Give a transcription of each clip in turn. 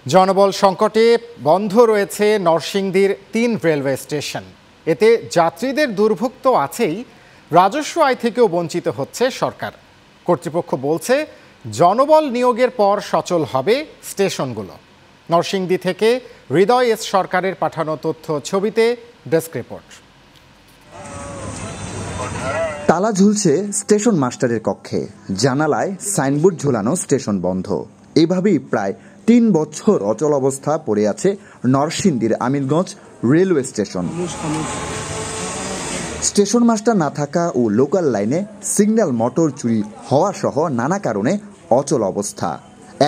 জনবল সংকটে বন্ধ রয়েছে নরসিংদীর ৩ রেলওয়ে স্টেশন। এতে যাত্রীদের দুর্ভোগ তো আছেই, রাজস্ব আয় থেকেও বঞ্চিত হচ্ছে সরকার। কর্তৃপক্ষ বলছে জনবল নিয়োগের পর সচল হবে স্টেশনগুলো। নরসিংদী থেকে হৃদয় এস সরকারের পাঠানো তথ্য ছবিতে ডেস্ক রিপোর্ট। তালা ঝুলছে স্টেশন মাস্টারের কক্ষে, জানালায় সাইনবোর্ড ঝোলানো, স্টেশন বন্ধ। এভাবেই প্রায় ৩ বছর অচল অবস্থা পড়ে আছে নরসিংদীর আমিনগঞ্জ রেলওয়ে স্টেশন। স্টেশন মাস্টার না থাকা ও লোকাল লাইনে সিগন্যাল মোটর চুরি হওয়া সহ নানা কারণে অচল অবস্থা।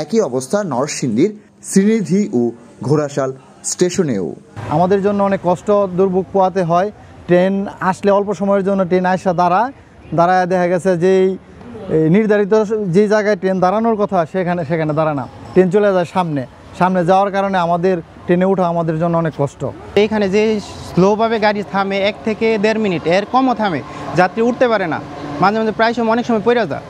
একই অবস্থা নরসিংদীর শ্রীনিধি ও ঘোড়াশাল স্টেশনেও। আমাদের জন্য অনেক কষ্ট দুর্ভোগ পোহাতে হয়। ট্রেন আসলে অল্প সময়ের জন্য ট্রেন আসা দাঁড়ায় দেখা গেছে যে নির্ধারিত যে জায়গায় ট্রেন দাঁড়ানোর কথা সেখানে দাঁড়ায় না, ট্রেন চলে যায় সামনে যাওয়ার কারণে আমাদের ট্রেনে ওঠা আমাদের জন্য অনেক কষ্ট। এইখানে যে স্লোভাবে গাড়ি থামে 1 থেকে 1.5 মিনিট, এর কমও থামে, যাত্রী উঠতে পারে না, মাঝে মাঝে প্রায় সময় অনেক সময় পড়ে যায়।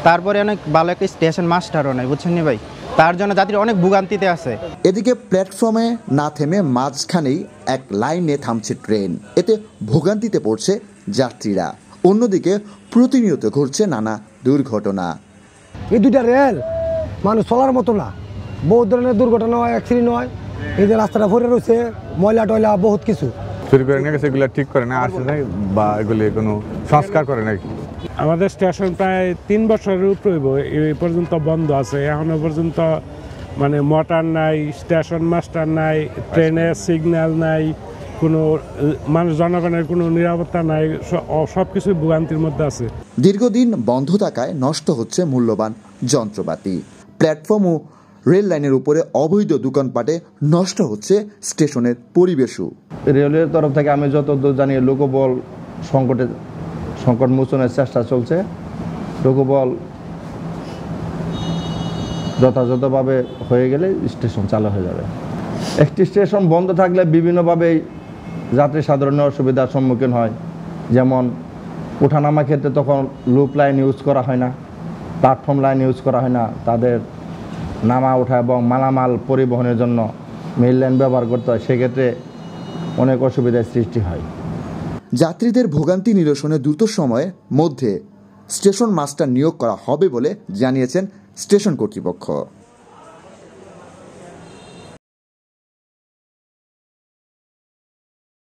তারপরে অনেক ভালো একটা স্টেশন মাস্টারও নেই, বুঝছেন নি ভাই, তার জন্য যাত্রী অনেক ভোগান্তিতে আছে। এদিকে প্ল্যাটফর্মে না থেমে মাঝখানেই এক লাইনে থামছে ট্রেন, এতে ভোগান্তিতে পড়ছে যাত্রীরা। অন্যদিকে প্রতিনিয়ত ঘটছে নানা দুর্ঘটনা। এই দুইটা রেল মানুষ চলার মতো না, বহুত ধরনের দুর্ঘটনা হয়, অ্যাক্সিডেন্ট হয়। এই যে রাস্তাটা ভরে রয়েছে ময়লা টয়লা বহুত কিছু চুরি করে নিয়ে গেছে, এগুলো ঠিক করে না, আসে নাই বা এগুলি কোনো সংস্কার করে নাকি। আমাদের স্টেশন প্রায় 3 বছরের উপরে এই পর্যন্ত বন্ধ আছে। এখনো পর্যন্ত মানে মোটর নাই, স্টেশন মাস্টার নাই, ট্রেনের সিগন্যাল নাই, কোনো মানুষ জনগণের কোনো নিরাপত্তা নাই, সব কিছু ভোগান্তির মধ্যে আছে। দীর্ঘদিন বন্ধ থাকায় নষ্ট হচ্ছে মূল্যবান যন্ত্রপাতি। প্ল্যাটফর্ম ও রেল লাইনের উপরে অবৈধ দোকানপাটে নষ্ট হচ্ছে স্টেশনের পরিবেশও। রেলের তরফ থেকে আমি যতদূর জানি লোকবল সংকট মোচনের চেষ্টা চলছে। লোকবল যথাযথভাবে হয়ে গেলে স্টেশন চালু হয়ে যাবে। একটি স্টেশন বন্ধ থাকলে বিভিন্নভাবেই যাত্রী সাধারণের অসুবিধার সম্মুখীন হয়। যেমন ওঠানামা ক্ষেত্রে তখন লুপ লাইন ইউজ করা হয় না, প্ল্যাটফর্ম লাইন ইউজ করা হয় না, তাদের নামা ওঠা এবং মালামাল পরিবহনের জন্য মেইল লাইন ব্যবহার করতে হয়, সেক্ষেত্রে অনেক অসুবিধার সৃষ্টি হয়। যাত্রীদের ভোগান্তি নিরসনে দ্রুত সময়ের মধ্যে স্টেশন মাস্টার নিয়োগ করা হবে বলে জানিয়েছেন স্টেশন কর্তৃপক্ষ।